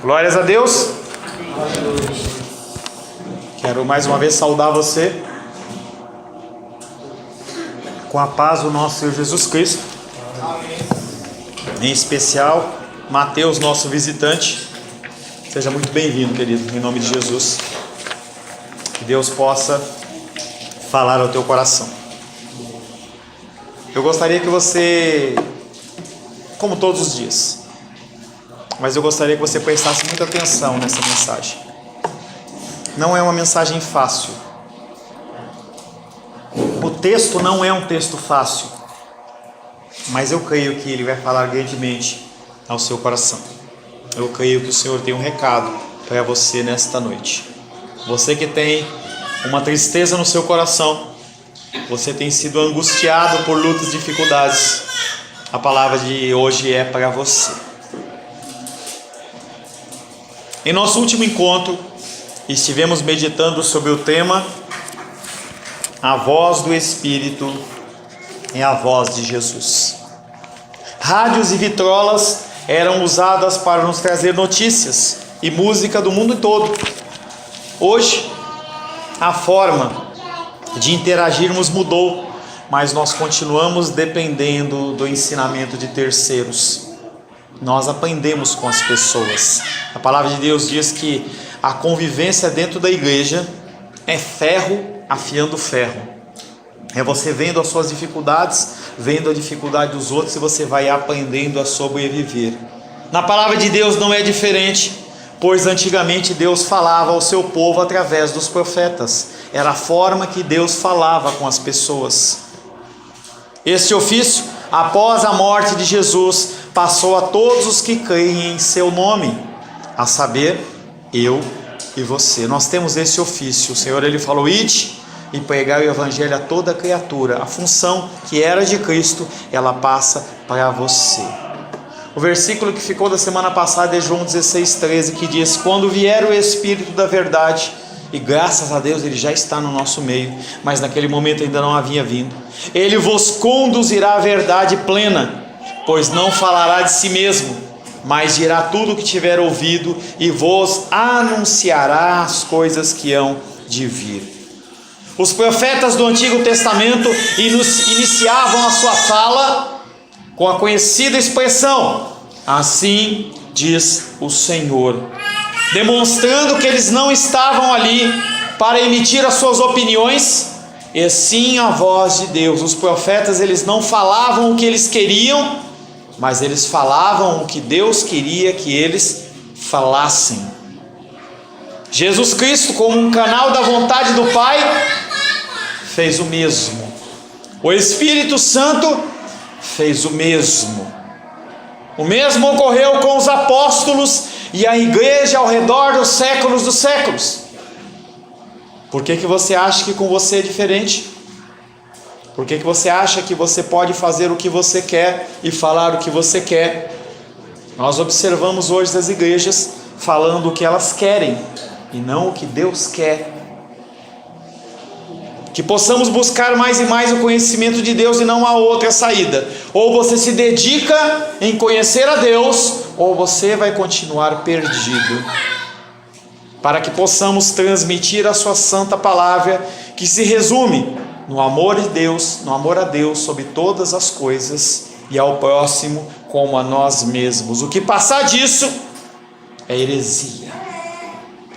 Glórias a Deus. Quero mais uma vez saudar você com a paz do nosso Senhor Jesus Cristo. Em especial, Mateus, nosso visitante. Seja muito bem-vindo, querido, em nome de Jesus. Que Deus possa falar ao teu coração. Eu gostaria que você, como todos os dias, mas eu gostaria que você prestasse muita atenção nessa mensagem. Não é uma mensagem fácil. O texto não é um texto fácil, mas eu creio que ele vai falar grandemente ao seu coração. Eu creio que o Senhor tem um recado para você nesta noite. Você que tem uma tristeza no seu coração, você tem sido angustiado por lutas e dificuldades, a palavra de hoje é para você. Em nosso último encontro, estivemos meditando sobre o tema A Voz do Espírito é a Voz de Jesus. Rádios e vitrolas eram usadas para nos trazer notícias e música do mundo todo. Hoje, a forma de interagirmos mudou, mas nós continuamos dependendo do ensinamento de terceiros. Nós aprendemos com as pessoas. A palavra de Deus diz que a convivência dentro da igreja é ferro afiando ferro. É você vendo as suas dificuldades, vendo a dificuldade dos outros, e você vai aprendendo a sobreviver. Na palavra de Deus não é diferente, pois antigamente Deus falava ao seu povo através dos profetas. Era a forma que Deus falava com as pessoas. Este ofício, após a morte de Jesus, passou a todos os que creem em seu nome, a saber, eu e você. Nós temos esse ofício. O Senhor, ele falou: ide e pregar o evangelho a toda criatura. A função que era de Cristo, ela passa para você. O versículo que ficou da semana passada é João 16:13, que diz: quando vier o Espírito da verdade, e graças a Deus ele já está no nosso meio, mas naquele momento ainda não havia vindo, ele vos conduzirá à verdade plena, pois não falará de si mesmo, mas dirá tudo o que tiver ouvido e vos anunciará as coisas que hão de vir. Os profetas do Antigo Testamento iniciavam a sua fala com a conhecida expressão: assim diz o Senhor, demonstrando que eles não estavam ali para emitir as suas opiniões, e sim a voz de Deus. Os profetas, eles não falavam o que eles queriam, mas eles falavam o que Deus queria que eles falassem. Jesus Cristo, como um canal da vontade do Pai, fez o mesmo. O Espírito Santo fez o mesmo. O mesmo ocorreu com os apóstolos e a igreja ao redor dos séculos. Por que você acha que com você é diferente? Por que você acha que você pode fazer o que você quer e falar o que você quer? Nós observamos hoje as igrejas falando o que elas querem e não o que Deus quer. Que possamos buscar mais e mais o conhecimento de Deus e não há outra saída. Ou você se dedica em conhecer a Deus, ou você vai continuar perdido. Para que possamos transmitir a sua santa palavra, que se resume no amor de Deus, no amor a Deus sobre todas as coisas e ao próximo como a nós mesmos. O que passar disso é heresia.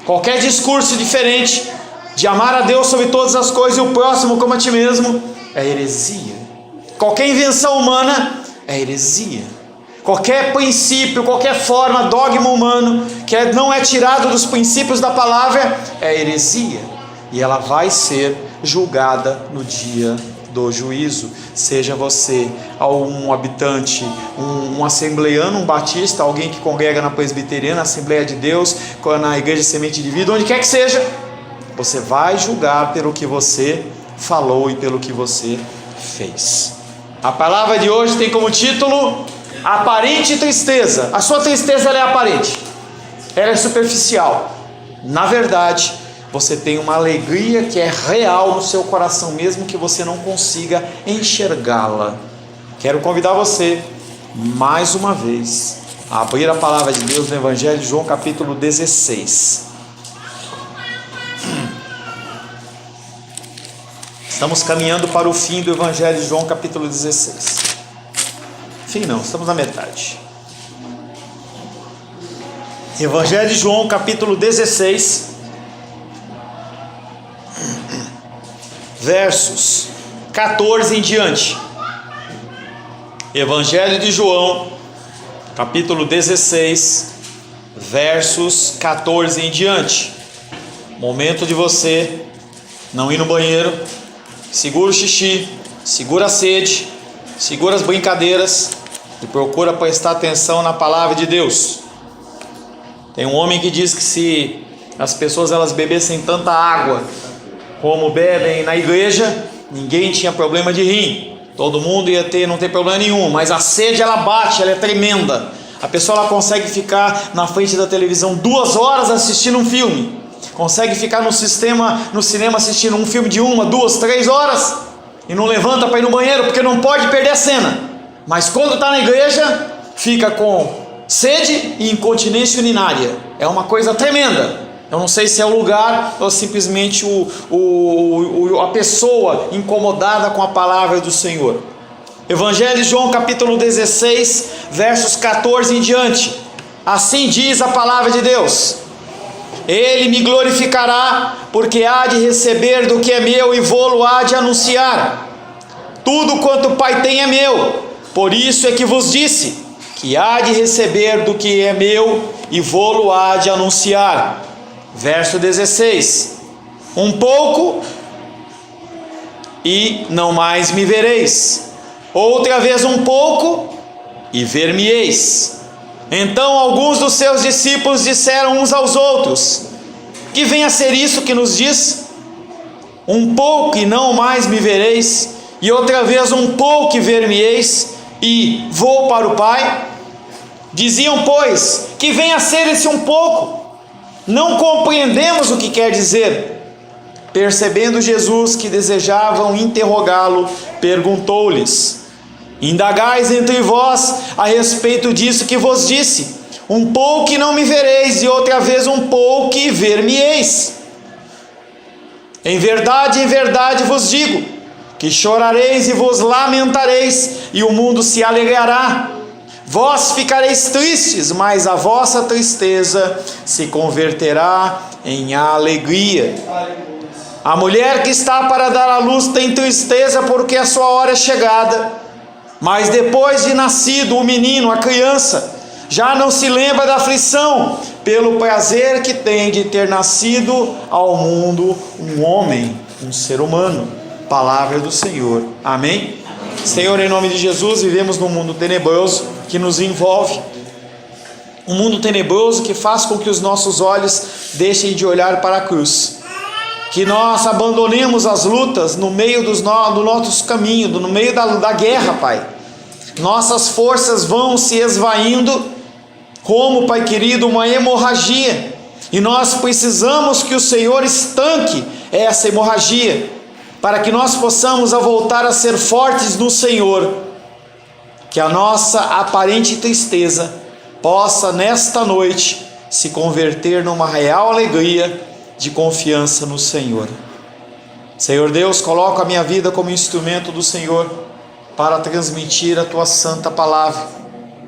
Qualquer discurso diferente de amar a Deus sobre todas as coisas e o próximo como a ti mesmo é heresia. Qualquer invenção humana é heresia. Qualquer princípio, qualquer forma, dogma humano que não é tirado dos princípios da palavra é heresia, e ela vai ser julgada no dia do juízo. Seja você um habitante, um assembleiano, um batista, alguém que congrega na presbiteriana, Assembleia de Deus, na Igreja Semente de Vida, onde quer que seja, você vai julgar pelo que você falou e pelo que você fez. A palavra de hoje tem como título aparente tristeza. A sua tristeza, ela é aparente, ela é superficial. Na verdade, você tem uma alegria que é real no seu coração, mesmo que você não consiga enxergá-la. Quero convidar você, mais uma vez, abrir a palavra de Deus no Evangelho de João, capítulo 16. Estamos caminhando para o fim do Evangelho de João, capítulo 16. Fim não, estamos na metade. Evangelho de João, capítulo 16, versos 14 em diante. Evangelho de João, capítulo 16, versos 14 em diante. Momento de você não ir no banheiro, segura o xixi, segura a sede, segura as brincadeiras e procura prestar atenção na palavra de Deus. Tem um homem que diz que se as pessoas elas bebessem tanta água como bebem na igreja, ninguém tinha problema de rim. Todo mundo ia ter, não tem problema nenhum, mas a sede ela bate, ela é tremenda. A pessoa ela consegue ficar na frente da televisão 2 horas assistindo um filme. Consegue ficar no cinema assistindo um filme de 1, 2, 3 horas e não levanta para ir no banheiro porque não pode perder a cena. Mas quando está na igreja, fica com sede e incontinência urinária. É uma coisa tremenda. Eu não sei se é o lugar ou simplesmente a pessoa incomodada com a palavra do Senhor. Evangelho de João, capítulo 16, versos 14 em diante. Assim diz a palavra de Deus: Ele me glorificará, porque há de receber do que é meu e vô-lo há de anunciar. Tudo quanto o Pai tem é meu, por isso é que vos disse, que há de receber do que é meu e vô-lo há de anunciar. Verso 16: Um pouco e não mais me vereis, outra vez um pouco e ver-me-eis. Então alguns dos seus discípulos disseram uns aos outros: Que vem a ser isso que nos diz? Um pouco e não mais me vereis, e outra vez um pouco e ver-me-eis, e vou para o Pai? Diziam, pois, que vem a ser esse um pouco. Não compreendemos o que quer dizer. Percebendo Jesus que desejavam interrogá-lo, perguntou-lhes: Indagais entre vós a respeito disso que vos disse, um pouco e não me vereis, e outra vez um pouco e ver-me-eis. Em verdade vos digo, que chorareis e vos lamentareis, e o mundo se alegrará. Vós ficareis tristes, mas a vossa tristeza se converterá em alegria. A mulher que está para dar à luz tem tristeza, porque a sua hora é chegada. Mas depois de nascido o menino, a criança, já não se lembra da aflição, pelo prazer que tem de ter nascido ao mundo um homem, um ser humano. Palavra do Senhor. Amém? Senhor, em nome de Jesus, vivemos num mundo tenebroso que nos envolve. Um mundo tenebroso que faz com que os nossos olhos deixem de olhar para a cruz. Que nós abandonemos as lutas no meio do nosso caminho, no meio da guerra, Pai. Nossas forças vão se esvaindo como, Pai querido, uma hemorragia. E nós precisamos que o Senhor estanque essa hemorragia, para que nós possamos voltar a ser fortes no Senhor. Que a nossa aparente tristeza possa nesta noite se converter numa real alegria de confiança no Senhor. Senhor Deus, coloco a minha vida como instrumento do Senhor para transmitir a Tua santa palavra.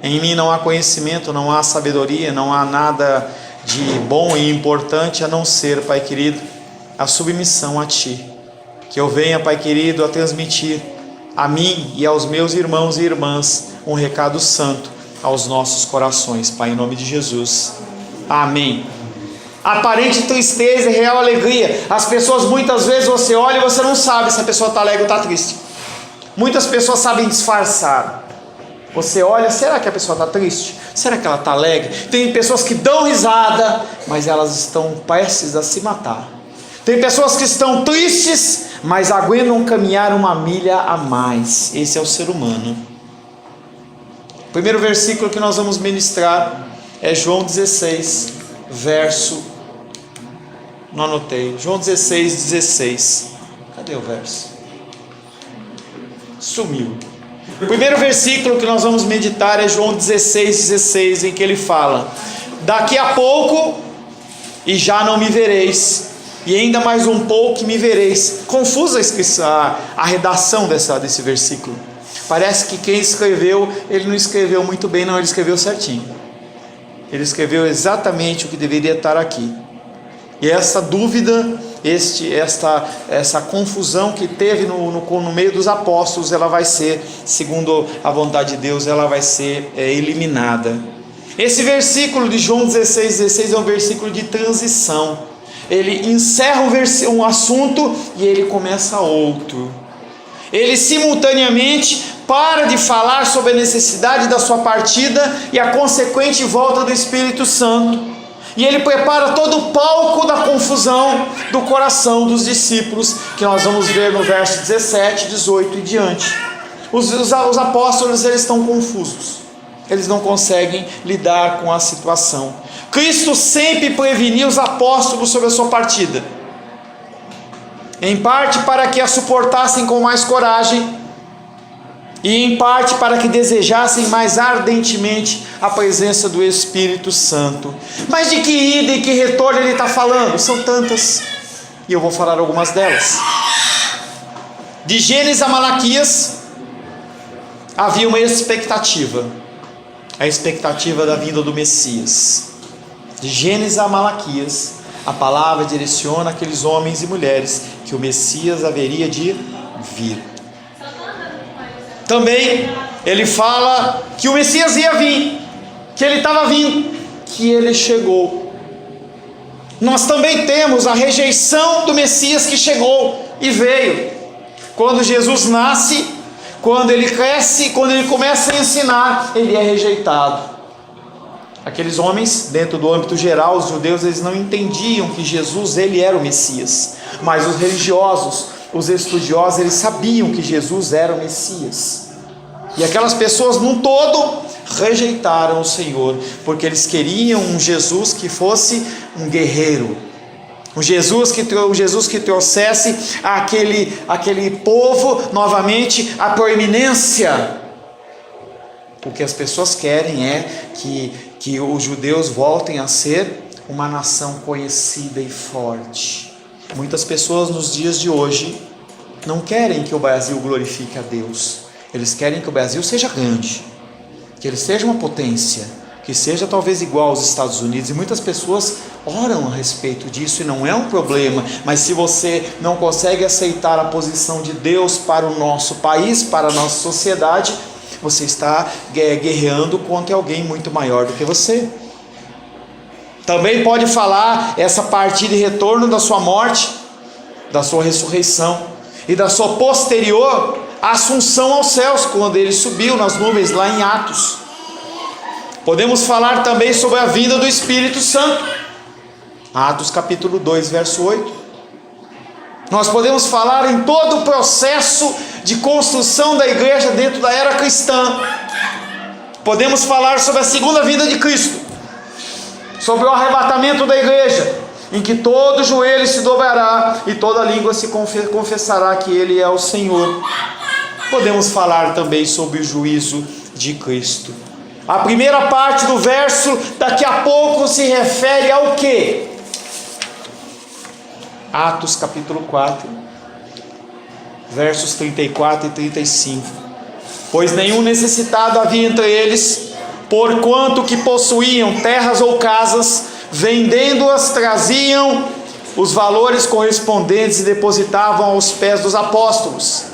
Em mim não há conhecimento, não há sabedoria, não há nada de bom e importante a não ser, Pai querido, a submissão a Ti. Que eu venha, Pai querido, a transmitir a mim e aos meus irmãos e irmãs um recado santo aos nossos corações, Pai, em nome de Jesus. Amém. Aparente tristeza e real alegria. As pessoas, muitas vezes você olha e você não sabe se a pessoa está alegre ou está triste. Muitas pessoas sabem disfarçar. Você olha, será que a pessoa está triste? Será que ela está alegre? Tem pessoas que dão risada, mas elas estão prestes a se matar. Tem pessoas que estão tristes, mas aguentam caminhar 1 milha a mais. Esse é o ser humano. O primeiro versículo que nós vamos ministrar é João 16, verso... Não anotei. João 16. Cadê o verso? Sumiu. O primeiro versículo que nós vamos meditar é João 16,16, em que ele fala: daqui a pouco e já não me vereis, e ainda mais um pouco e me vereis. Confusa a redação desse versículo. Parece que quem escreveu, ele não escreveu muito bem, não, ele escreveu certinho. Ele escreveu exatamente o que deveria estar aqui. E essa dúvida, essa confusão que teve no meio dos apóstolos, ela vai ser, segundo a vontade de Deus, ela vai ser eliminada. Esse versículo de João 16,16 é um versículo de transição. Ele encerra um assunto e ele começa outro. Ele simultaneamente para de falar sobre a necessidade da sua partida e a consequente volta do Espírito Santo. E ele prepara todo o palco da confusão do coração dos discípulos, que nós vamos ver no verso 17, 18 e diante. Os apóstolos, eles estão confusos. Eles não conseguem lidar com a situação. Cristo sempre preveniu os apóstolos sobre a sua partida, em parte para que a suportassem com mais coragem, e em parte para que desejassem mais ardentemente a presença do Espírito Santo. Mas de que ida e que retorno ele está falando? São tantas, e eu vou falar algumas delas. De Gênesis a Malaquias havia uma expectativa, a expectativa da vinda do Messias. De Gênesis a Malaquias, a palavra direciona aqueles homens e mulheres que o Messias haveria de vir. Também ele fala que o Messias ia vir, que ele estava vindo, que ele chegou. Nós também temos a rejeição do Messias que chegou e veio. Quando Jesus nasce, quando ele cresce, quando ele começa a ensinar, ele é rejeitado. Aqueles homens, dentro do âmbito geral, os judeus, eles não entendiam que Jesus, ele era o Messias. Mas os religiosos, os estudiosos, eles sabiam que Jesus era o Messias. E aquelas pessoas, num todo, rejeitaram o Senhor, porque eles queriam um Jesus que fosse um guerreiro, um Jesus que trouxesse aquele povo novamente a proeminência. O que as pessoas querem é que os judeus voltem a ser uma nação conhecida e forte. Muitas pessoas nos dias de hoje não querem que o Brasil glorifique a Deus. Eles querem que o Brasil seja grande, que ele seja uma potência, que seja talvez igual aos Estados Unidos. E muitas pessoas oram a respeito disso e não é um problema. Mas se você não consegue aceitar a posição de Deus para o nosso país, para a nossa sociedade, você está guerreando contra alguém muito maior do que você. Também pode falar essa partida e retorno da sua morte, da sua ressurreição e da sua posterior assunção aos céus, quando ele subiu nas nuvens lá em Atos. Podemos falar também sobre a vinda do Espírito Santo, Atos capítulo 2, verso 8. Nós podemos falar em todo o processo de construção da igreja dentro da era cristã. Podemos falar sobre a segunda vinda de Cristo, sobre o arrebatamento da igreja, em que todo joelho se dobrará e toda língua se confessará que Ele é o Senhor. Podemos falar também sobre o juízo de Cristo. A primeira parte do verso, daqui a pouco, se refere ao quê? Atos capítulo 4, versos 34 e 35. Pois nenhum necessitado havia entre eles, porquanto que possuíam terras ou casas, vendendo-as, traziam os valores correspondentes e depositavam aos pés dos apóstolos.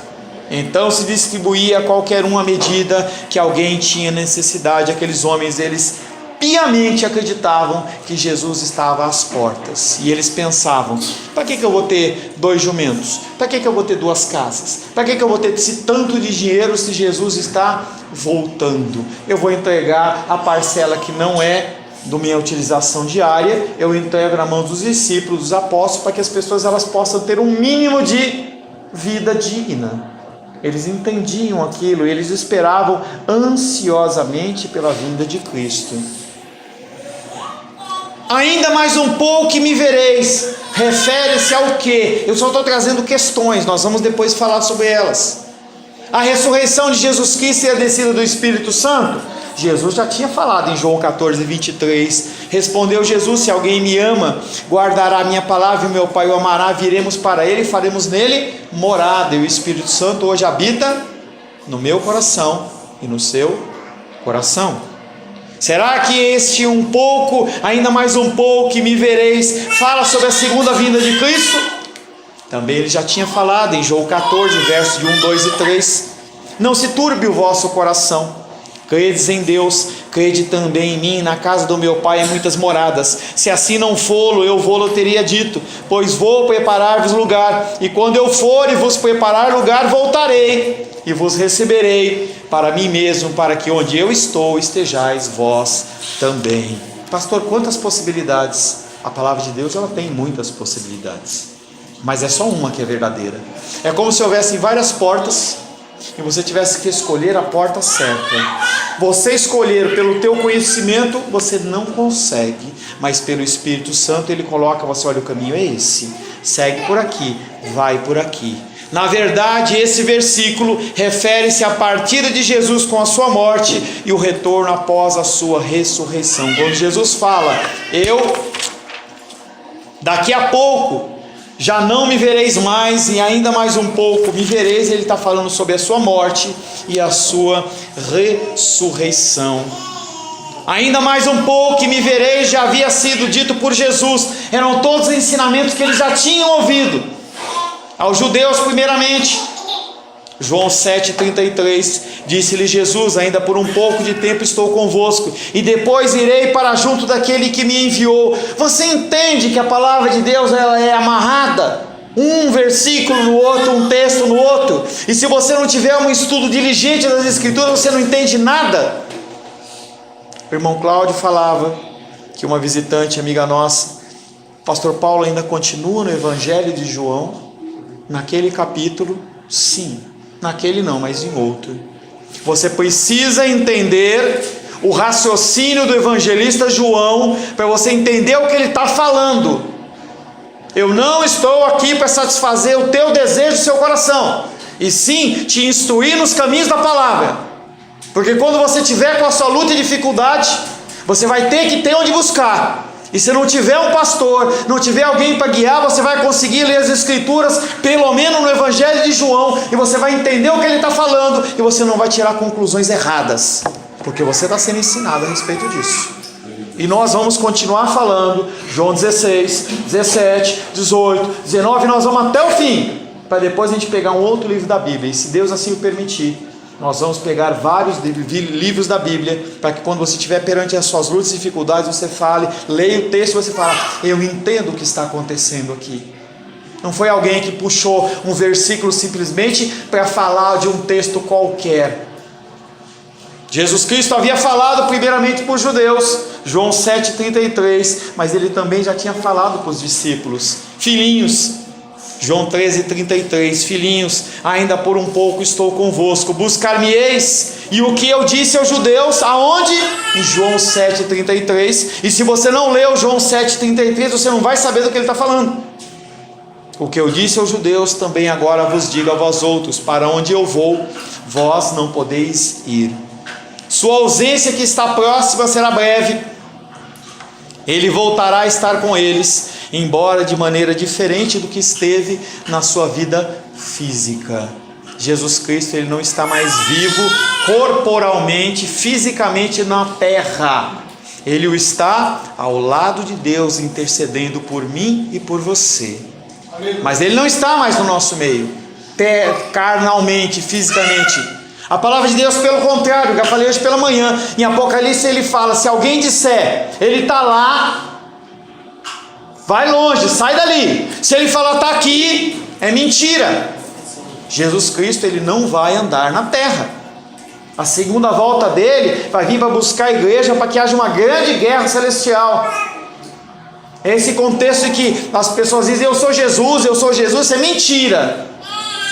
Então se distribuía a qualquer um à medida que alguém tinha necessidade. Aqueles homens, eles piamente acreditavam que Jesus estava às portas. E eles pensavam: para que eu vou ter 2 jumentos? Para que eu vou ter 2 casas? Para que eu vou ter esse tanto de dinheiro se Jesus está voltando? Eu vou entregar a parcela que não é da minha utilização diária, eu entrego na mão dos discípulos, dos apóstolos, para que as pessoas elas possam ter um mínimo de vida digna. Eles entendiam aquilo, eles esperavam ansiosamente pela vinda de Cristo. Ainda mais um pouco e me vereis, refere-se ao quê? Eu só estou trazendo questões, nós vamos depois falar sobre elas. A ressurreição de Jesus Cristo e a descida do Espírito Santo? Jesus já tinha falado em João 14, 23. Respondeu Jesus: se alguém me ama, guardará a minha palavra, e o meu Pai o amará, viremos para ele e faremos nele morada. E o Espírito Santo hoje habita no meu coração e no seu coração. Será que este um pouco, ainda mais um pouco, que me vereis, fala sobre a segunda vinda de Cristo? Também ele já tinha falado em João 14, versos de 1, 2 e 3. Não se turbe o vosso coração. Credes em Deus, crede também em mim. Na casa do meu Pai há muitas moradas. Se assim não for, eu vou-lo teria dito, pois vou preparar-vos lugar. E quando eu for e vos preparar lugar, voltarei e vos receberei para mim mesmo, para que onde eu estou estejais vós também. Pastor, quantas possibilidades? A palavra de Deus, ela tem muitas possibilidades, mas é só uma que é verdadeira. É como se houvessem várias portas e você tivesse que escolher a porta certa. Você escolher pelo teu conhecimento, você não consegue, mas pelo Espírito Santo ele coloca você: olha, o caminho é esse, segue por aqui, vai por aqui. Na verdade, esse versículo refere-se à partida de Jesus com a sua morte e o retorno após a sua ressurreição. Quando Jesus fala: daqui a pouco já não me vereis mais, e ainda mais um pouco me vereis, ele está falando sobre a sua morte e a sua ressurreição. Ainda mais um pouco que me vereis já havia sido dito por Jesus. Eram todos os ensinamentos que eles já tinham ouvido aos judeus primeiramente. João 7,33, disse-lhe Jesus: ainda por um pouco de tempo estou convosco, e depois irei para junto daquele que me enviou. Você entende que a palavra de Deus, ela é amarrada, um versículo no outro, um texto no outro, e se você não tiver um estudo diligente das Escrituras, você não entende nada. O irmão Cláudio falava que uma visitante amiga nossa, pastor Paulo, ainda continua no Evangelho de João, naquele capítulo? Sim. Naquele não, mas em outro. Você precisa entender o raciocínio do evangelista João para você entender o que ele está falando. Eu não estou aqui para satisfazer o teu desejo do seu coração, e sim te instruir nos caminhos da palavra. Porque quando você tiver com a sua luta e dificuldade, você vai ter que ter onde buscar. E se não tiver um pastor, não tiver alguém para guiar, você vai conseguir ler as Escrituras, pelo menos no Evangelho de João, e você vai entender o que ele está falando, e você não vai tirar conclusões erradas, porque você está sendo ensinado a respeito disso. E nós vamos continuar falando, João 16, 17, 18, 19, nós vamos até o fim, para depois a gente pegar um outro livro da Bíblia, e se Deus assim o permitir, nós vamos pegar vários livros da Bíblia, para que quando você estiver perante as suas lutas e dificuldades, você fale, leia o texto e você fala: eu entendo o que está acontecendo aqui. Não foi alguém que puxou um versículo simplesmente para falar de um texto qualquer. Jesus Cristo havia falado primeiramente para os judeus, João 7,33, mas ele também já tinha falado para os discípulos: filhinhos, João 13,33, filhinhos, ainda por um pouco estou convosco, buscar-me-eis. E o que eu disse aos judeus, aonde? Em João 7,33. E se você não leu João 7,33, você não vai saber do que ele está falando. O que eu disse aos judeus, também agora vos digo a vós outros: para onde eu vou, vós não podeis ir. Sua ausência que está próxima será breve. Ele voltará a estar com eles, embora de maneira diferente do que esteve na sua vida física. Jesus Cristo, ele não está mais vivo corporalmente, fisicamente na terra. Ele o está ao lado de Deus, intercedendo por mim e por você. Mas ele não está mais no nosso meio, carnalmente, fisicamente. A palavra de Deus, pelo contrário, já falei hoje pela manhã, em Apocalipse ele fala: se alguém disser, ele está lá, vai longe, sai dali. Se ele falar está aqui, é mentira. Jesus Cristo, ele não vai andar na terra. A segunda volta dele vai vir para buscar a igreja, para que haja uma grande guerra celestial. Esse contexto em que as pessoas dizem: eu sou Jesus, isso é mentira.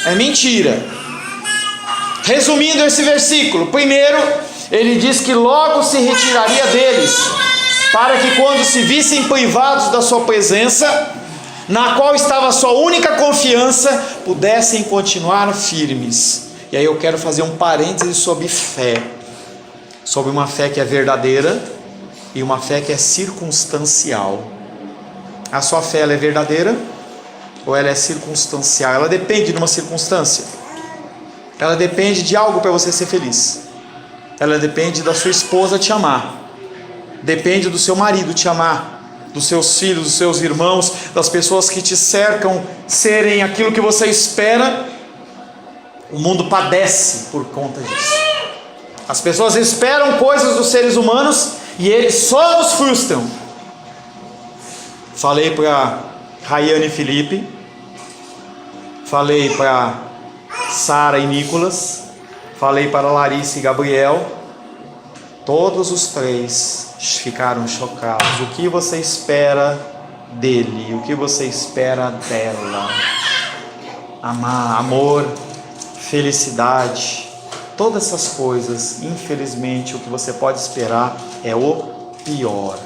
É mentira. Resumindo esse versículo, primeiro, ele diz que logo se retiraria deles, para que quando se vissem privados da sua presença, na qual estava a sua única confiança, pudessem continuar firmes. E aí eu quero fazer um parênteses sobre fé, sobre uma fé que é verdadeira e uma fé que é circunstancial. A sua fé, ela é verdadeira ou ela é circunstancial? Ela depende de uma circunstância, ela depende de algo para você ser feliz, ela depende da sua esposa te amar, depende do seu marido te amar, dos seus filhos, dos seus irmãos, das pessoas que te cercam serem aquilo que você espera. O mundo padece por conta disso. As pessoas esperam coisas dos seres humanos e eles só os frustram. Falei para Rayane e Felipe, falei para Sara e Nicolas, falei para Larissa e Gabriel. Todos os três ficaram chocados. O que você espera dele? O que você espera dela? Amar, amor, felicidade, todas essas coisas. Infelizmente, o que você pode esperar é o pior.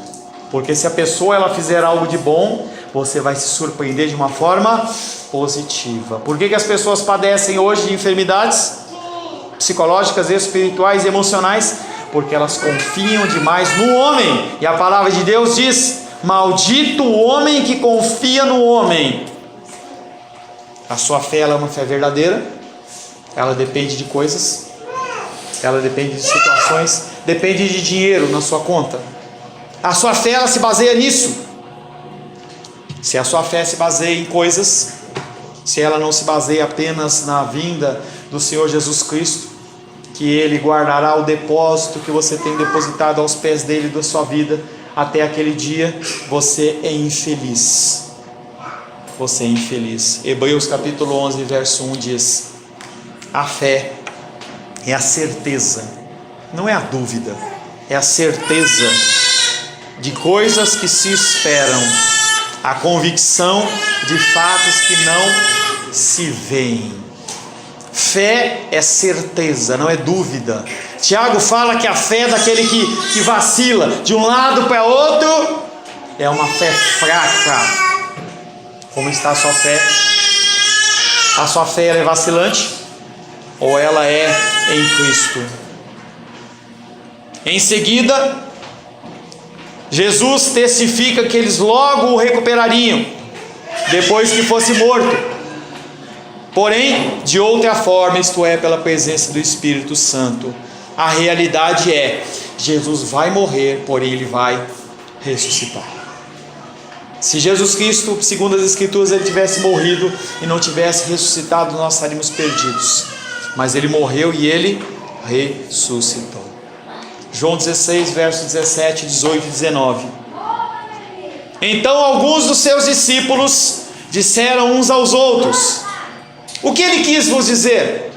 Porque se a pessoa ela fizer algo de bom, você vai se surpreender de uma forma positiva. Por que as pessoas padecem hoje de enfermidades psicológicas, espirituais e emocionais? Porque elas confiam demais no homem. E a palavra de Deus diz: maldito o homem que confia no homem. A sua fé, ela é uma fé verdadeira. Ela depende de coisas, ela depende de situações, depende de dinheiro na sua conta. A sua fé, ela se baseia nisso. Se a sua fé se baseia em coisas, se ela não se baseia apenas na vinda do Senhor Jesus Cristo, que Ele guardará o depósito que você tem depositado aos pés dele da sua vida até aquele dia, você é infeliz. Você é infeliz. Hebreus capítulo 11, verso 1 diz: a fé é a certeza, não é a dúvida, é a certeza de coisas que se esperam, a convicção de fatos que não se veem. Fé é certeza, não é dúvida. Tiago fala que a fé daquele que vacila de um lado para outro é uma fé fraca. Como está a sua fé? A sua fé ela é vacilante ou ela é em Cristo? Em seguida, Jesus testifica que eles logo o recuperariam, depois que fosse morto. Porém, de outra forma, isto é, pela presença do Espírito Santo. A realidade é, Jesus vai morrer, porém Ele vai ressuscitar. Se Jesus Cristo, segundo as Escrituras, Ele tivesse morrido e não tivesse ressuscitado, nós estaríamos perdidos. Mas Ele morreu e Ele ressuscitou. João 16, versos 17, 18 e 19. Então alguns dos seus discípulos disseram uns aos outros: o que Ele quis nos dizer?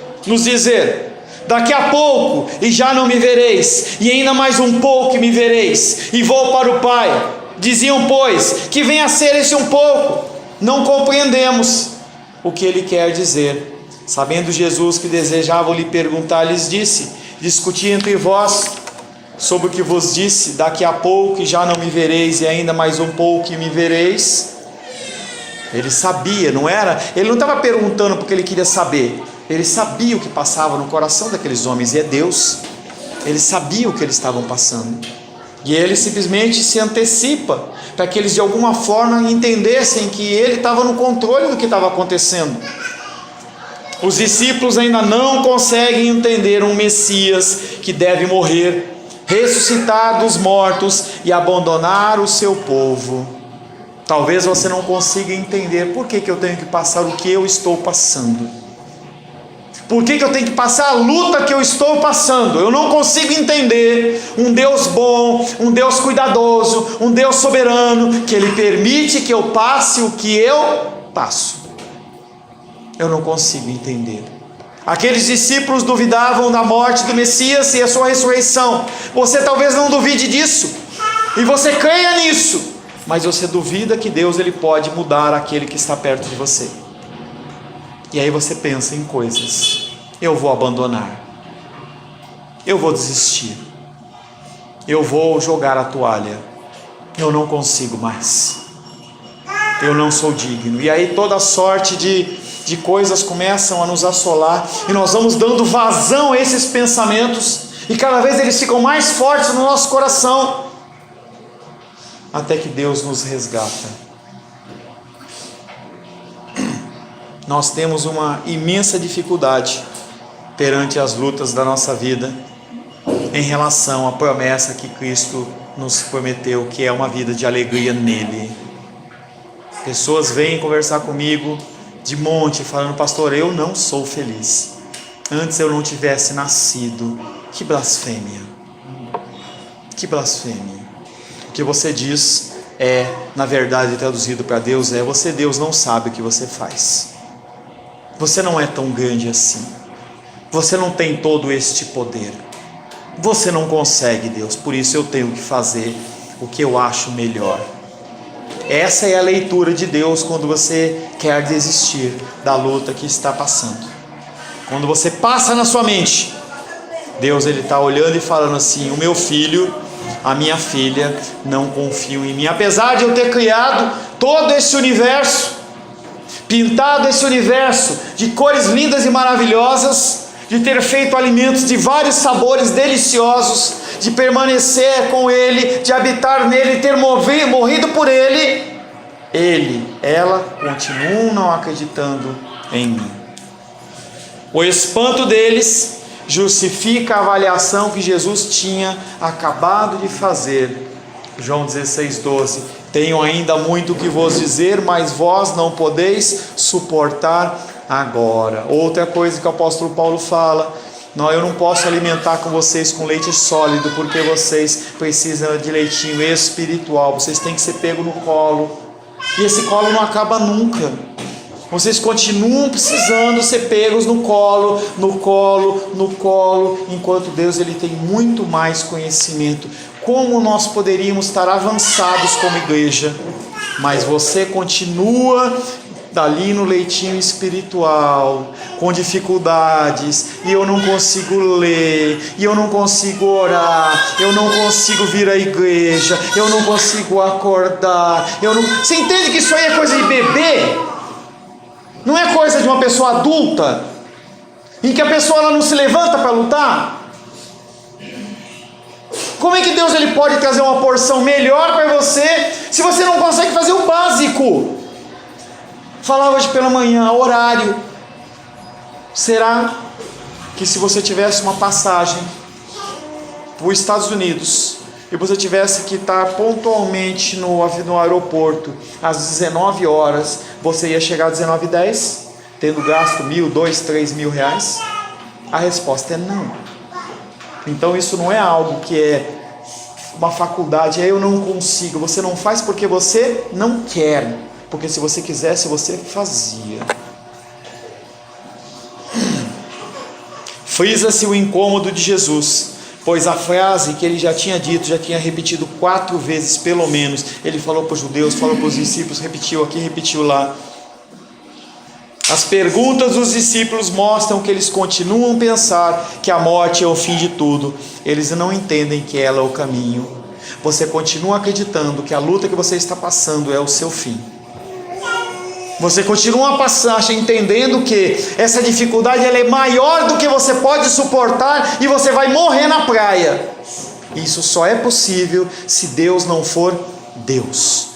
Daqui a pouco e já não me vereis, e ainda mais um pouco e me vereis, e vou para o Pai. Diziam, pois, que venha a ser esse um pouco. Não compreendemos o que Ele quer dizer. Sabendo Jesus que desejavam lhe perguntar, lhes disse: discuti entre vós sobre o que vos disse, daqui a pouco e já não me vereis, e ainda mais um pouco e me vereis. Ele sabia, não era? Ele não estava perguntando porque ele queria saber. Ele sabia o que passava no coração daqueles homens, e é Deus. Ele sabia o que eles estavam passando. E ele simplesmente se antecipa para que eles de alguma forma entendessem que ele estava no controle do que estava acontecendo. Os discípulos ainda não conseguem entender um Messias que deve morrer, ressuscitar dos mortos e abandonar o seu povo. Talvez você não consiga entender por que eu tenho que passar o que eu estou passando. Por que eu tenho que passar a luta que eu estou passando? Eu não consigo entender um Deus bom, um Deus cuidadoso, um Deus soberano, que Ele permite que eu passe o que eu passo. Eu não consigo entender. Aqueles discípulos duvidavam da morte do Messias e a sua ressurreição. Você talvez não duvide disso, e você creia nisso, mas você duvida que Deus ele pode mudar aquele que está perto de você. E aí você pensa em coisas: eu vou abandonar, eu vou desistir, eu vou jogar a toalha, eu não consigo mais, eu não sou digno. E aí toda sorte de de coisas começam a nos assolar, e nós vamos dando vazão a esses pensamentos, e cada vez eles ficam mais fortes no nosso coração, até que Deus nos resgata. Nós temos uma imensa dificuldade perante as lutas da nossa vida em relação à promessa que Cristo nos prometeu, que é uma vida de alegria nele. Pessoas vêm conversar comigo de monte, falando: pastor, eu não sou feliz, antes eu não tivesse nascido. Que blasfêmia, que blasfêmia. O que você diz na verdade, traduzido para Deus, Deus não sabe o que você faz. Você não é tão grande assim. Você não tem todo este poder. Você não consegue, Deus, por isso eu tenho que fazer o que eu acho melhor. Essa é a leitura de Deus quando você quer desistir da luta que está passando. Quando você passa na sua mente, Deus está olhando e falando assim: o meu filho, a minha filha não confiam em mim. Apesar de eu ter criado todo esse universo, pintado esse universo de cores lindas e maravilhosas, de ter feito alimentos de vários sabores deliciosos, de permanecer com Ele, de habitar nele, ter morrido por Ele, ela continuam não acreditando em mim. O espanto deles justifica a avaliação que Jesus tinha acabado de fazer. João 16:12: tenho ainda muito que vos dizer, mas vós não podeis suportar agora. Outra coisa que o apóstolo Paulo fala: não, eu não posso alimentar com vocês com leite sólido, porque vocês precisam de leitinho espiritual. Vocês têm que ser pego no colo, e esse colo não acaba nunca. Vocês continuam precisando ser pegos no colo, enquanto Deus tem muito mais conhecimento. Como nós poderíamos estar avançados como igreja, mas você continua ali no leitinho espiritual, com dificuldades, e eu não consigo ler, e eu não consigo orar, eu não consigo vir à igreja, eu não consigo acordar, Você entende que isso aí é coisa de bebê? Não é coisa de uma pessoa adulta, em que a pessoa ela não se levanta para lutar? Como é que Deus pode trazer uma porção melhor para você, se você não consegue fazer o básico? Falar hoje pela manhã, horário. Será que se você tivesse uma passagem para os Estados Unidos e você tivesse que estar pontualmente no aeroporto às 19 horas, você ia chegar às 19h10, tendo gasto 1.000, 2.000, 3.000 reais? A resposta é não. Então isso não é algo que é uma faculdade, eu não consigo. Você não faz porque você não quer, porque se você quisesse, você fazia. Frisa-se o incômodo de Jesus, pois a frase que ele já tinha dito, já tinha repetido 4 vezes pelo menos. Ele falou para os judeus, falou para os discípulos, repetiu aqui, repetiu lá. As perguntas dos discípulos mostram que eles continuam a pensar que a morte é o fim de tudo. Eles não entendem que ela é o caminho. Você continua acreditando que a luta que você está passando é o seu fim. Você continua entendendo que essa dificuldade ela é maior do que você pode suportar e você vai morrer na praia. Isso só é possível se Deus não for Deus.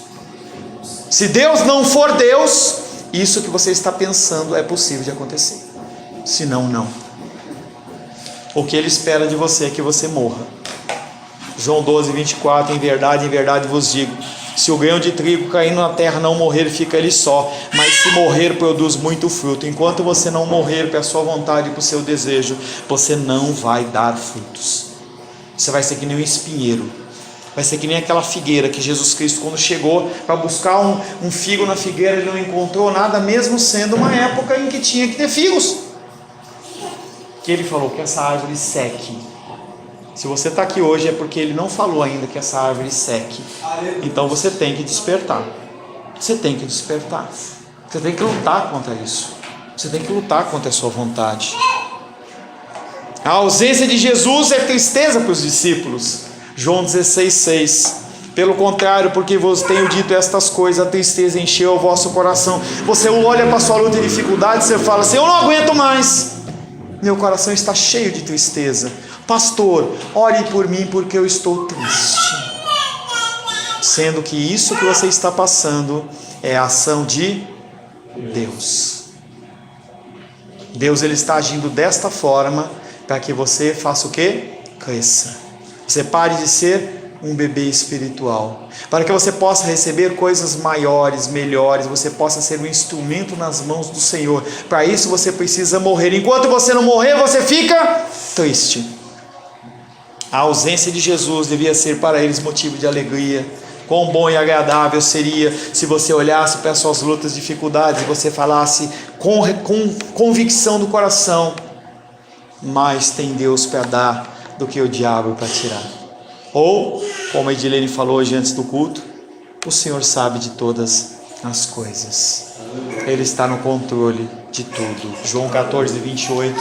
Se Deus não for Deus, isso que você está pensando é possível de acontecer. Senão, não. O que Ele espera de você é que você morra. João 12:24: em verdade vos digo, se o grão de trigo caindo na terra não morrer, fica ele só, mas se morrer, produz muito fruto. Enquanto você não morrer para a sua vontade e para o seu desejo, você não vai dar frutos. Você vai ser que nem um espinheiro. Vai ser que nem aquela figueira que Jesus Cristo, quando chegou para buscar um figo na figueira, ele não encontrou nada, mesmo sendo uma época em que tinha que ter figos. Que ele falou que essa árvore seque. Se você está aqui hoje é porque ele não falou ainda que essa árvore seque. Então você tem que despertar. Você tem que despertar. Você tem que lutar contra isso. Você tem que lutar contra a sua vontade. A ausência de Jesus é tristeza para os discípulos. João 16:6: Pelo contrário, porque vos tenho dito estas coisas, a tristeza encheu o vosso coração. Você olha para a sua luta e dificuldade, você fala assim: eu não aguento mais, meu coração está cheio de tristeza. Pastor, ore por mim porque eu estou triste. Sendo que isso que você está passando é a ação de Deus. Deus, ele está agindo desta forma para que você faça o quê? Cresça. Você pare de ser um bebê espiritual, para que você possa receber coisas maiores, melhores, você possa ser um instrumento nas mãos do Senhor. Para isso você precisa morrer. Enquanto você não morrer, você fica triste. A ausência de Jesus devia ser para eles motivo de alegria. Quão bom e agradável seria se você olhasse para as suas lutas, dificuldades, e você falasse com convicção do coração: mais tem Deus para dar do que o diabo para tirar. Ou, como a Edilene falou hoje antes do culto, o Senhor sabe de todas as coisas. Ele está no controle de tudo. João 14, 28.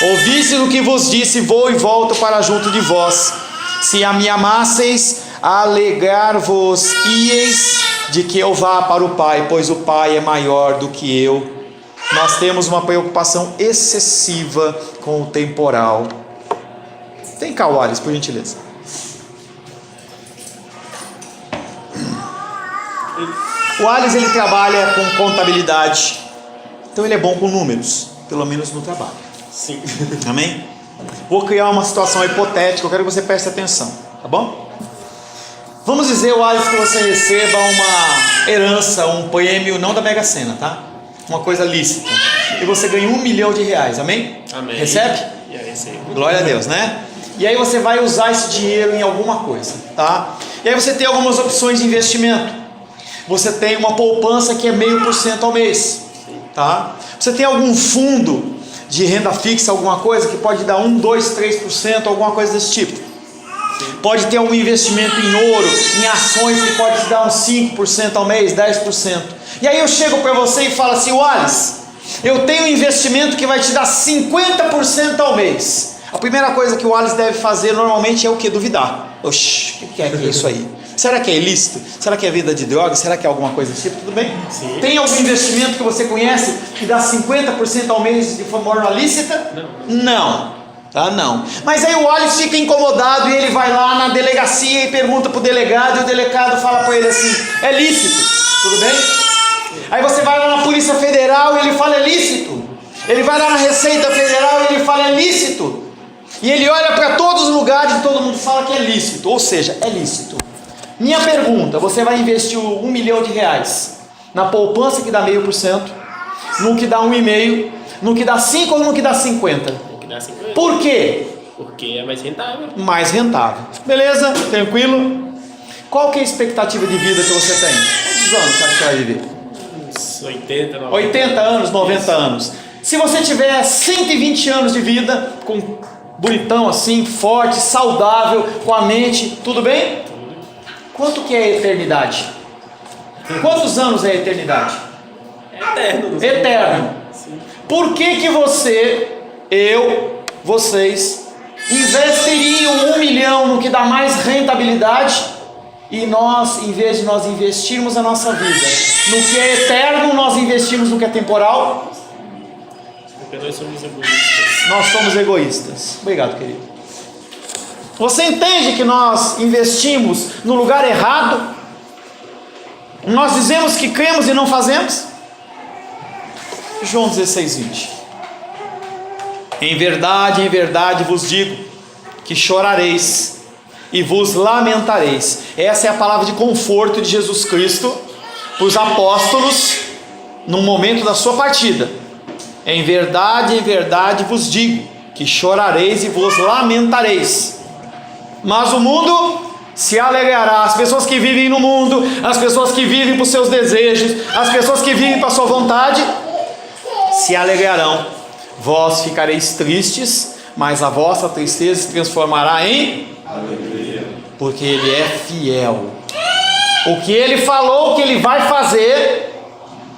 Ouvistes o que vos disse, vou e volto para junto de vós. Se a me amasseis, alegrar-vos-ieis de que eu vá para o Pai, pois o Pai é maior do que eu. Nós temos uma preocupação excessiva com o temporal. Vem cá, Wallace, por gentileza. O Wallace, ele trabalha com contabilidade, então ele é bom com números, pelo menos no trabalho. Sim. Amém? Vou criar uma situação hipotética, eu quero que você preste atenção, tá bom? Vamos dizer, Wallace, que você receba uma herança, um prêmio, não da Mega Sena, tá? Uma coisa lícita. E você ganha R$1 milhão, amém? Amém. Recebe? Recebo. Glória a Deus, né? E aí você vai usar esse dinheiro em alguma coisa, tá? E aí você tem algumas opções de investimento. Você tem uma poupança que é 0,5% ao mês, tá? Você tem algum fundo de renda fixa, alguma coisa que pode dar 1, 2, 3%, alguma coisa desse tipo. Pode ter um investimento em ouro, em ações que pode te dar uns 5% ao mês, 10%. E aí eu chego para você e falo assim: Wallace, eu tenho um investimento que vai te dar 50% ao mês. A primeira coisa que o Wallace deve fazer normalmente é o que? Duvidar. Oxi, o que é isso aí? Será que é ilícito? Será que é venda de drogas? Será que é alguma coisa desse tipo? Tudo bem? Sim. Tem algum investimento que você conhece que dá 50% ao mês de forma lícita? Não. Tá? Não. Mas aí o Wallace fica incomodado e ele vai lá na delegacia e pergunta para o delegado, e o delegado fala para ele assim: é lícito, tudo bem? Aí você vai lá na Polícia Federal e ele fala: é lícito. Ele vai lá na Receita Federal e ele fala: é lícito. E ele olha para todos os lugares e todo mundo fala que é lícito, ou seja, é lícito. Minha pergunta: você vai investir R$1 milhão na poupança que dá 0,5%, no que dá 1,5%, no que dá 5% ou no que dá 50%? No que dá 50%. Por quê? Porque é mais rentável. Mais rentável. Beleza? Tranquilo? Qual que é a expectativa de vida que você tem? Quantos anos você acha que vai viver? Uns 80, 90. 80 anos, 90 anos. Se você tiver 120 anos de vida, com bonitão assim, forte, saudável, com a mente, tudo bem? Quanto que é a eternidade? Quantos anos é a eternidade? É eterno. Eterno. Sim. Por que você, vocês, investeriam R$1 milhão no que dá mais rentabilidade, e nós, em vez de nós investirmos a nossa vida no que é eterno, nós investimos no que é temporal? Porque nós somos egoístas. Nós somos egoístas. Obrigado, querido. Você entende que nós investimos no lugar errado? Nós dizemos que cremos e não fazemos? João 16, 20. Em verdade vos digo que chorareis e vos lamentareis. Essa é a palavra de conforto de Jesus Cristo para os apóstolos no momento da sua partida. Em verdade vos digo que chorareis e vos lamentareis, mas o mundo se alegrará. As pessoas que vivem no mundo, as pessoas que vivem para os seus desejos, as pessoas que vivem para a sua vontade, se alegrarão. Vós ficareis tristes, mas a vossa tristeza se transformará em alegria, porque Ele é fiel. O que Ele falou que Ele vai fazer,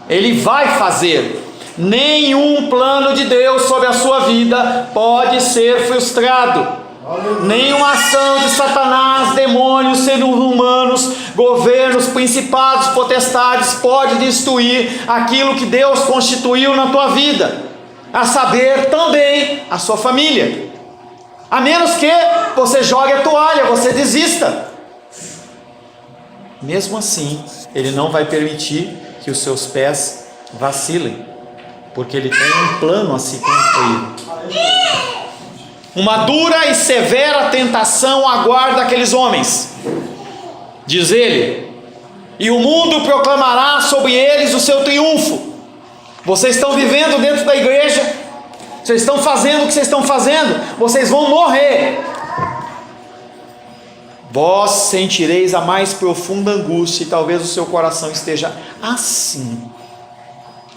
Ele vai fazer. Nenhum plano de Deus sobre a sua vida pode ser frustrado. Nenhuma ação de Satanás, demônio, demônios, seres humanos, governos, principados, potestades, pode destruir aquilo que Deus constituiu na tua vida, a saber, também a sua família, a menos que você jogue a toalha, você desista. Mesmo assim, Ele não vai permitir que os seus pés vacilem, porque Ele tem um plano a se cumprir. Uma dura e severa tentação aguarda aqueles homens, diz ele, e o mundo proclamará sobre eles o seu triunfo. Vocês estão vivendo dentro da igreja, vocês estão fazendo o que vocês estão fazendo, vocês vão morrer. Vós sentireis a mais profunda angústia, e talvez o seu coração esteja assim.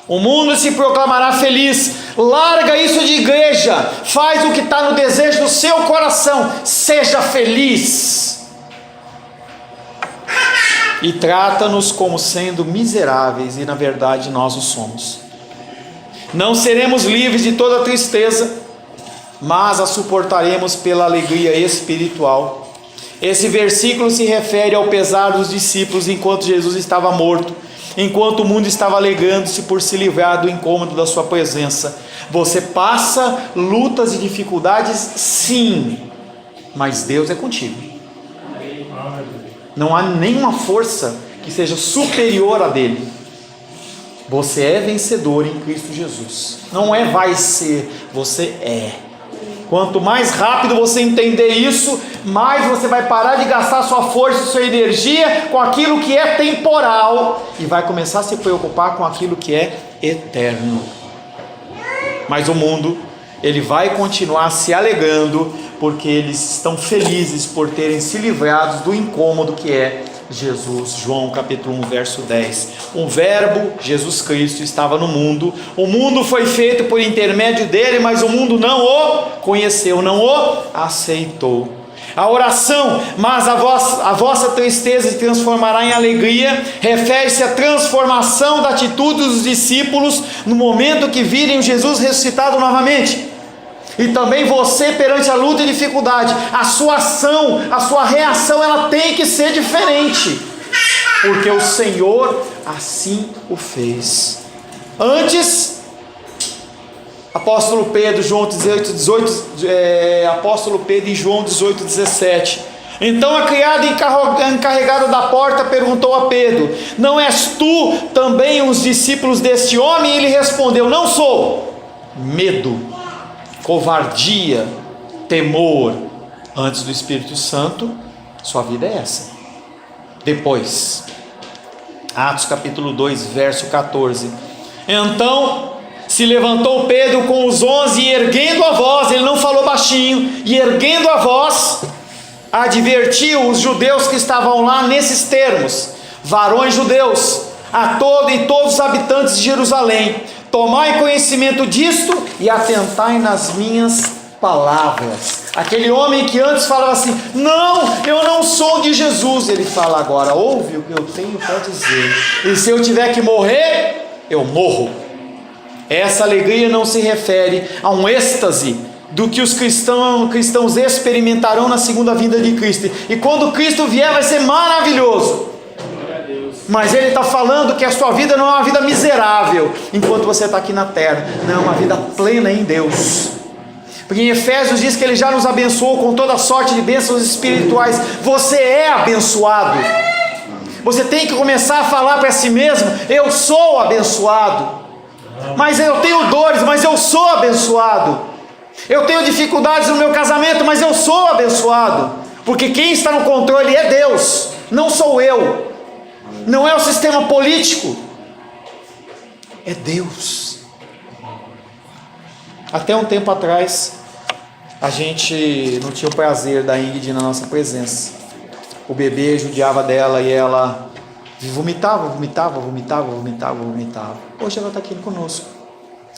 O mundo se proclamará feliz. Larga isso de igreja, faz o que está no desejo do seu coração, seja feliz. E trata-nos como sendo miseráveis, e na verdade nós o somos. Não seremos livres de toda tristeza, mas a suportaremos pela alegria espiritual. Esse versículo se refere ao pesar dos discípulos enquanto Jesus estava morto, enquanto o mundo estava alegando-se por se livrar do incômodo da sua presença. Você passa lutas e dificuldades, sim, mas Deus é contigo. Não há nenhuma força que seja superior a dele. Você é vencedor em Cristo Jesus. Não é vai ser, você é. Quanto mais rápido você entender isso, mais você vai parar de gastar sua força, sua energia com aquilo que é temporal e vai começar a se preocupar com aquilo que é eterno. Mas o mundo, ele vai continuar se alegando, porque eles estão felizes por terem se livrado do incômodo que é Jesus. João capítulo 1 verso 10. Um verbo, Jesus Cristo, estava no mundo, o mundo foi feito por intermédio dele, mas o mundo não o conheceu, não o aceitou. A oração, mas a vossa tristeza se transformará em alegria, refere-se à transformação da atitude dos discípulos no momento que virem Jesus ressuscitado novamente. E também você, perante a luta e dificuldade, a sua ação, a sua reação, ela tem que ser diferente, porque o Senhor assim o fez. Antes, apóstolo Pedro, apóstolo Pedro em João 18:17. Então a criada encarregada da porta perguntou a Pedro: não és tu também os discípulos deste homem? E ele respondeu: não sou. Medo, covardia, temor antes do Espírito Santo, sua vida é essa. Depois, Atos capítulo 2 verso 14. Então se levantou Pedro com os 11 e erguendo a voz, ele não falou baixinho, e erguendo a voz, advertiu os judeus que estavam lá nesses termos: varões judeus, a todos os habitantes de Jerusalém, tomai conhecimento disto e atentai nas minhas palavras. Aquele homem que antes falava assim: não, eu não sou de Jesus, ele fala agora: ouve o que eu tenho para dizer, e se eu tiver que morrer, eu morro. Essa alegria não se refere a um êxtase do que os cristãos experimentarão na segunda vinda de Cristo, e quando Cristo vier vai ser maravilhoso. Mas ele está falando que a sua vida não é uma vida miserável enquanto você está aqui na terra, não, é uma vida plena em Deus. Porque em Efésios diz que ele já nos abençoou com toda sorte de bênçãos espirituais. Você é abençoado. Você tem que começar a falar para si mesmo: eu sou abençoado. Mas eu tenho dores, mas eu sou abençoado. Eu tenho dificuldades no meu casamento, mas eu sou abençoado. Porque quem está no controle é Deus, não sou eu. Não é o sistema político, é Deus. Até um tempo atrás, a gente não tinha o prazer da Ingrid na nossa presença. O bebê judiava dela e ela vomitava. Hoje ela está aqui conosco.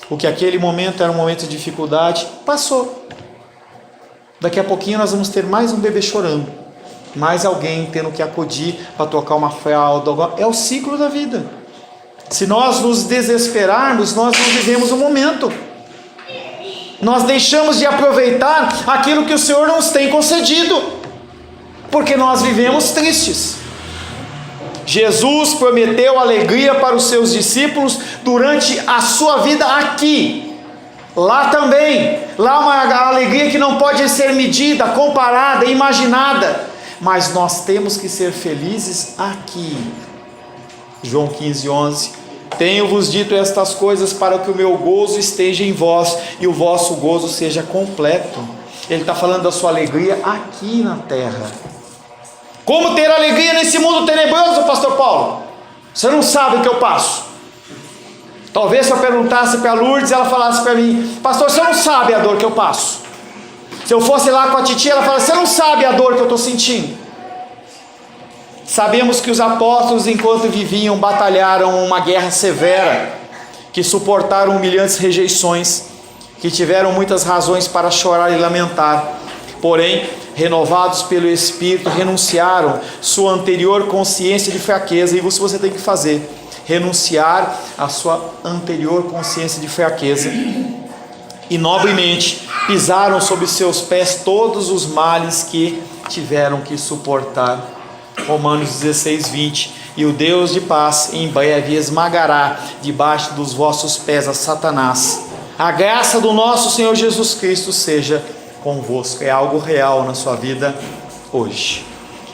O que aquele momento era um momento de dificuldade, passou. Daqui a pouquinho nós vamos ter mais um bebê chorando, mais alguém tendo que acudir para trocar uma fralda. É o ciclo da vida. Se nós nos desesperarmos, nós não vivemos o momento. Nós deixamos de aproveitar aquilo que o Senhor nos tem concedido. porque nós vivemos tristes. Jesus prometeu alegria para os seus discípulos durante a sua vida aqui. Lá também, lá uma alegria que não pode ser medida, comparada, imaginada, mas nós temos que ser felizes aqui. João 15:11, tenho-vos dito estas coisas para que o meu gozo esteja em vós e o vosso gozo seja completo. Ele está falando da sua alegria aqui na terra. Como ter alegria nesse mundo tenebroso, pastor Paulo? Você não sabe o que eu passo. Talvez se eu perguntasse para a Lourdes, ela falasse para mim, pastor, você não sabe a dor que eu passo. Se eu fosse lá com a titia, ela falasse, você não sabe a dor que eu estou sentindo. Sabemos que os apóstolos, enquanto viviam, batalharam uma guerra severa, que suportaram humilhantes rejeições, que tiveram muitas razões para chorar e lamentar. Porém, renovados pelo Espírito, renunciaram sua anterior consciência de fraqueza. E isso você tem que fazer. Renunciar à sua anterior consciência de fraqueza e nobremente pisaram sob seus pés todos os males que tiveram que suportar. Romanos 16:20, e o Deus de paz em breve esmagará debaixo dos vossos pés a Satanás. A graça do nosso Senhor Jesus Cristo seja convosco. É algo real na sua vida hoje.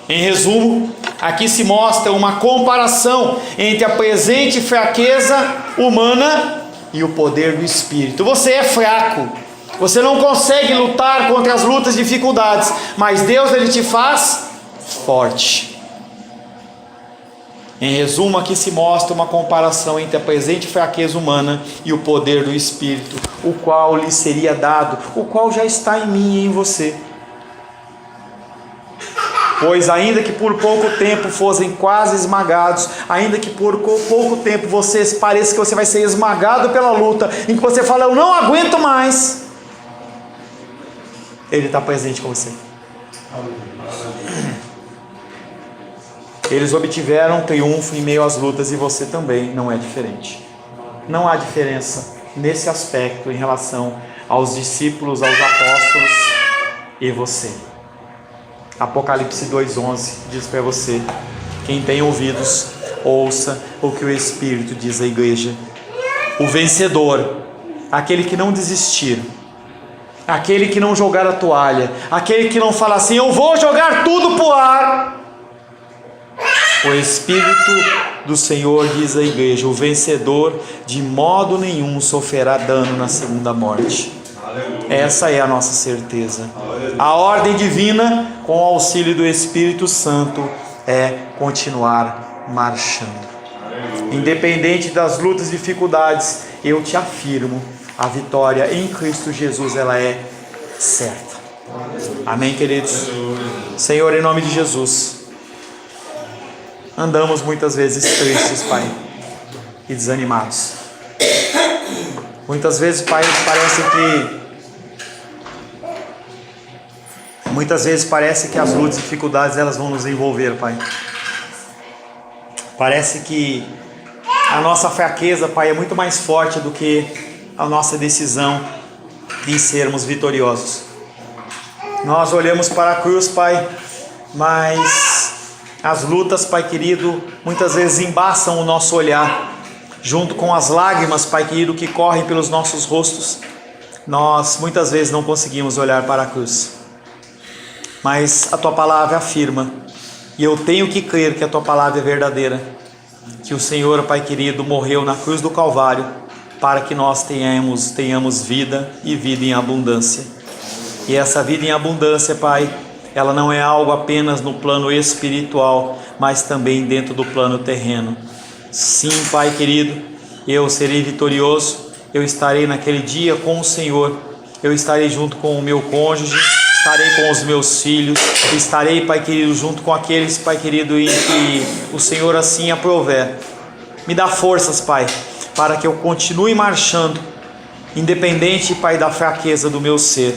Em resumo, aqui se mostra uma comparação entre a presente fraqueza humana e o poder do Espírito. Você é fraco, você não consegue lutar contra as lutas e dificuldades, mas Deus, Ele te faz forte. Em resumo, aqui se mostra uma comparação entre a presente fraqueza humana e o poder do Espírito, o qual lhe seria dado, o qual já está em mim e em você. Pois ainda que por pouco tempo fossem quase esmagados, ainda que por pouco tempo pareça que você vai ser esmagado pela luta, em que você fala, eu não aguento mais, Ele está presente com você. Eles obtiveram triunfo em meio às lutas e você também não é diferente. Não há diferença nesse aspecto em relação aos discípulos, aos apóstolos e você. Apocalipse 2:11 diz para você, quem tem ouvidos, ouça o que o Espírito diz à igreja. O vencedor, aquele que não desistir, aquele que não jogar a toalha, aquele que não fala assim, eu vou jogar tudo pro ar. O Espírito do Senhor diz à igreja, o vencedor de modo nenhum sofrerá dano na segunda morte. Essa é a nossa certeza. A ordem divina, com o auxílio do Espírito Santo, é continuar marchando. Independente das lutas e dificuldades, eu te afirmo, a vitória em Cristo Jesus, ela é certa. Amém, queridos? Senhor, em nome de Jesus, andamos muitas vezes tristes, Pai, e desanimados. Muitas vezes, Pai, parece que as lutas e dificuldades elas vão nos envolver, Pai. Parece que a nossa fraqueza, Pai, é muito mais forte do que a nossa decisão em sermos vitoriosos. Nós olhamos para a cruz, Pai, mas as lutas, Pai querido, muitas vezes embaçam o nosso olhar, junto com as lágrimas, Pai querido, que correm pelos nossos rostos. Nós muitas vezes não conseguimos olhar para a cruz, mas a Tua Palavra afirma, e eu tenho que crer que a Tua Palavra é verdadeira, que o Senhor, Pai querido, morreu na cruz do Calvário, para que nós tenhamos vida e vida em abundância. E essa vida em abundância, Pai, ela não é algo apenas no plano espiritual, mas também dentro do plano terreno. Sim, Pai querido, eu serei vitorioso, eu estarei naquele dia com o Senhor, eu estarei junto com o meu cônjuge, estarei com os meus filhos, estarei, Pai querido, junto com aqueles, Pai querido, em que o Senhor assim aprover. Me dá forças, Pai, para que eu continue marchando, independente, Pai, da fraqueza do meu ser.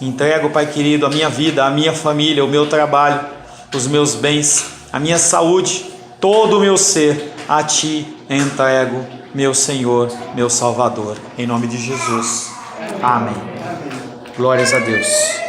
Entrego, Pai querido, a minha vida, a minha família, o meu trabalho, os meus bens, a minha saúde, todo o meu ser, a Ti entrego, meu Senhor, meu Salvador, em nome de Jesus. Amém. Glórias a Deus.